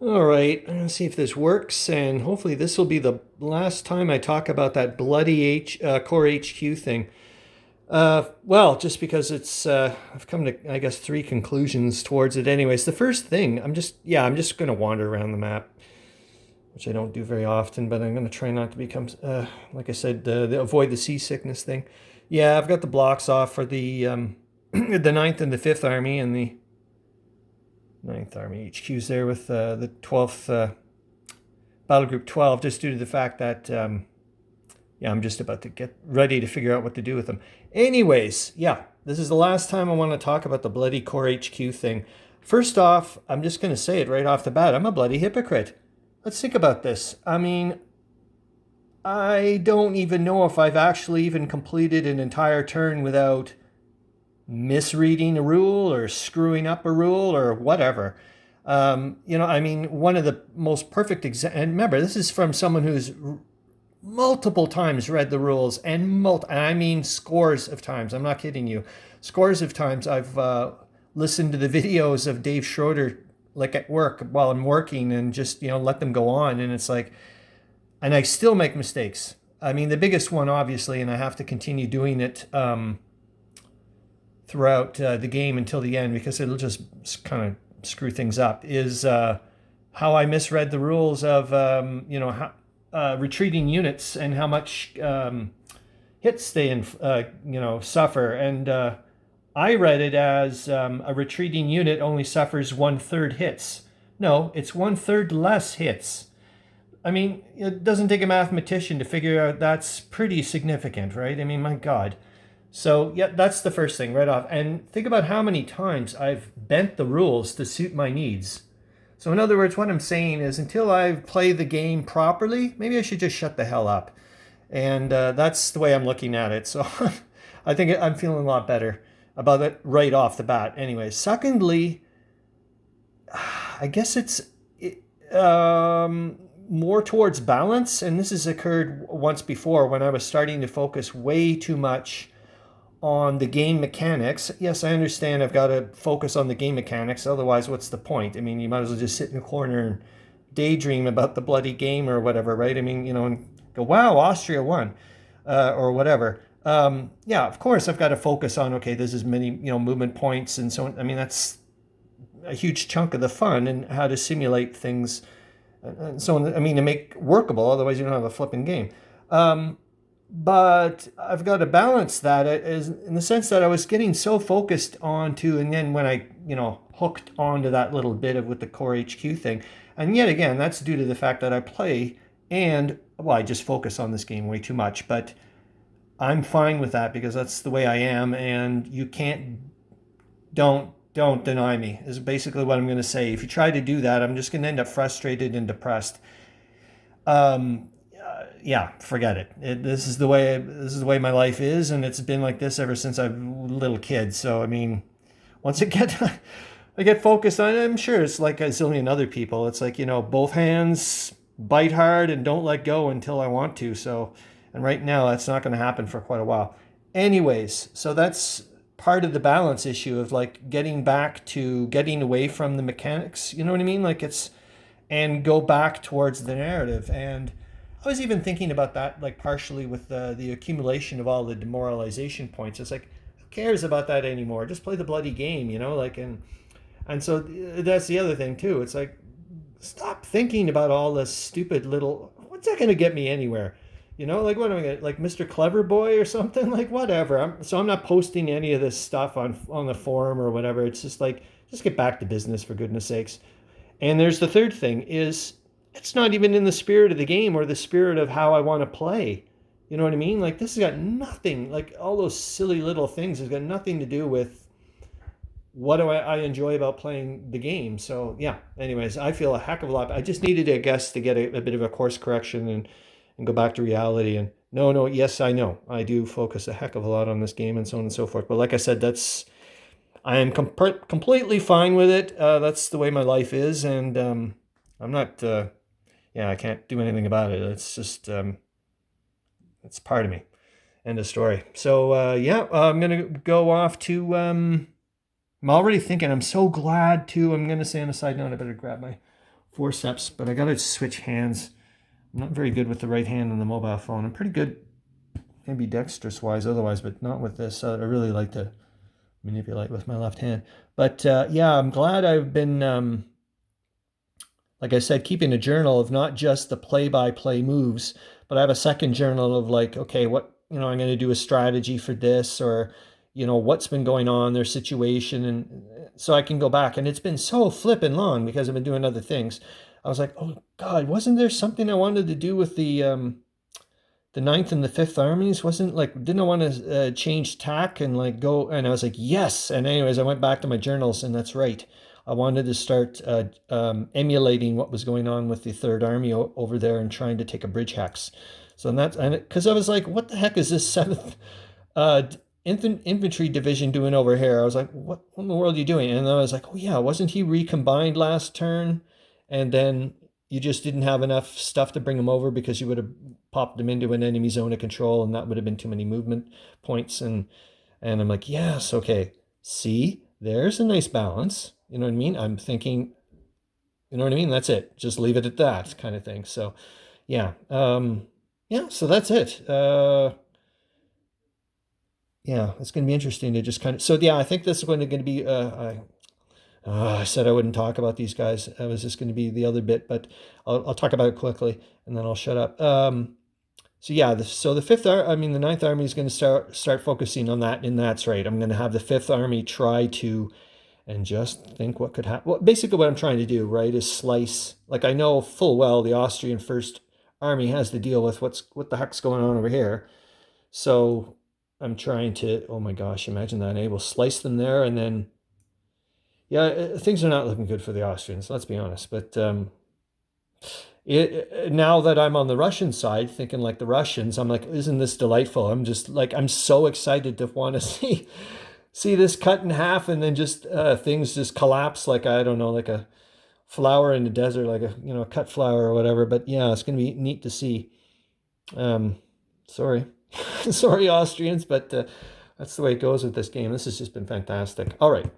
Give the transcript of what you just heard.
All right, I'm gonna see if this works, and hopefully this will be the last time I talk about that bloody Core HQ thing. Well, just because I've come to, I guess, three conclusions towards it. Anyways, the first thing, I'm just gonna wander around the map, which I don't do very often, but I'm gonna try not to become, like I said, avoid the seasickness thing. Yeah, I've got the blocks off for the the Ninth and the Fifth Army, and the Ninth Army HQ's there with the 12th Battle Group 12, just due to the fact that, yeah, I'm just about to get ready to figure out what to do with them. Anyways, yeah, this is the last time I want to talk about the bloody Core HQ thing. First off, I'm just going to say it right off the bat. I'm a bloody hypocrite. Let's think about this. I mean, I don't even know if I've actually even completed an entire turn without misreading a rule or screwing up a rule or whatever. I mean, one of the most perfect examples, and remember, this is from someone who's multiple times read the rules, and I mean scores of times. I'm not kidding you. Scores of times I've listened to the videos of Dave Schroeder, like at work while I'm working, and just, let them go on. And it's like, and I still make mistakes. I mean, the biggest one, obviously, and I have to continue doing it throughout the game until the end because it'll just kind of screw things up, is how I misread the rules of, retreating units and how much hits they, suffer. And I read it as a retreating unit only suffers 1/3 hits. No, it's 1/3 less hits. I mean, it doesn't take a mathematician to figure out that's pretty significant, right? I mean, my God. So, yeah, that's the first thing right off. And think about how many times I've bent the rules to suit my needs. So, in other words, what I'm saying is until I play the game properly, maybe I should just shut the hell up. And that's the way I'm looking at it. So, I think I'm feeling a lot better about it right off the bat. Anyway, secondly, I guess it's more towards balance. And this has occurred once before when I was starting to focus way too much on the game mechanics. Yes, I understand I've got to focus on the game mechanics. Otherwise, what's the point? I mean, you might as well just sit in a corner and daydream about the bloody game or whatever, right? I mean, and go, wow, Austria won, or whatever. Yeah, of course, I've got to focus on, okay, there's as many, movement points and so on. I mean, that's a huge chunk of the fun and how to simulate things and so on. I mean, to make workable, otherwise you don't have a flipping game. But I've got to balance that as in the sense that I was getting so focused onto, and then when I, hooked onto that little bit of with the Core HQ thing, and yet again, that's due to the fact that I play and, well, I just focus on this game way too much, but I'm fine with that because that's the way I am, and you can't, don't deny me, is basically what I'm going to say. If you try to do that, I'm just going to end up frustrated and depressed. Yeah, forget it. This is the way my life is, and it's been like this ever since I'm a little kid. So I mean, once I get focused on it, I'm sure it's like a zillion other people. It's like, both hands bite hard and don't let go until I want to. So, and right now that's not going to happen for quite a while. Anyways, so that's part of the balance issue of like getting away from the mechanics. You know what I mean? Like and go back towards the narrative. And I was even thinking about that, like partially with the accumulation of all the demoralization points. It's like, who cares about that anymore? Just play the bloody game, like, and so that's the other thing too. It's like, stop thinking about all this stupid little. What's that going to get me anywhere? Like what am I gonna, like Mr. Clever Boy or something? Like whatever. I'm not posting any of this stuff on the forum or whatever. It's just like, just get back to business for goodness sakes. And there's the third thing is, it's not even in the spirit of the game or the spirit of how I want to play. You know what I mean? Like this has got nothing, like all those silly little things has got nothing to do with what do I enjoy about playing the game. So yeah, anyways, I feel a heck of a lot. I just needed, I guess, to get a bit of a course correction and go back to reality. And no, yes, I know. I do focus a heck of a lot on this game and so on and so forth. But like I said, I am completely fine with it. That's the way my life is. And I'm not... I can't do anything about it. It's just, it's part of me. End of story. So, I'm going to go off to, I'm already thinking, I'm so glad to, I'm going to say on a side note, I better grab my forceps, but I got to switch hands. I'm not very good with the right hand on the mobile phone. I'm pretty good, maybe dexterous-wise otherwise, but not with this. I really like to manipulate with my left hand. But yeah, I'm glad I've been, like I said, keeping a journal of not just the play-by-play moves, but I have a second journal of like, okay, what, I'm going to do a strategy for this, or, what's been going on, their situation. And so I can go back. And it's been so flippin' long because I've been doing other things. I was like, oh God, wasn't there something I wanted to do with the Ninth and the Fifth Armies? Wasn't like, didn't I want to change tack and like go? And I was like, yes. And anyways, I went back to my journals, and that's right. I wanted to start emulating what was going on with the Third Army over there and trying to take a bridge hex. So that's, and because I was like, what the heck is this Seventh Infantry Division doing over here? I was like, what in the world are you doing? And then I was like, oh yeah, wasn't he recombined last turn? And then you just didn't have enough stuff to bring him over because you would have popped him into an enemy zone of control, and that would have been too many movement points. And I'm like, yes, okay. See, there's a nice balance. You know what I mean? I'm thinking, you know what I mean? That's it. Just leave it at that kind of thing. So, yeah. Yeah, so that's it. Yeah, it's going to be interesting to just kind of, so yeah, I think this is going to be, I said I wouldn't talk about these guys. It was just going to be the other bit, but I'll talk about it quickly and then I'll shut up. So yeah, the Ninth Army is going to start focusing on that, and that's right. I'm going to have the Fifth Army try to, and just think what could happen. Well, basically what I'm trying to do, right, is slice. Like I know full well the Austrian First Army has to deal with what the heck's going on over here. So I'm trying to, oh my gosh, imagine that. I will slice them there, and then, yeah, things are not looking good for the Austrians, let's be honest. But now that I'm on the Russian side, thinking like the Russians, I'm like, isn't this delightful? I'm just like, I'm so excited to want to see this cut in half, and then just things just collapse like, I don't know, like a flower in the desert, like a cut flower or whatever. But yeah, it's going to be neat to see. Sorry. Sorry, Austrians, but that's the way it goes with this game. This has just been fantastic. All right.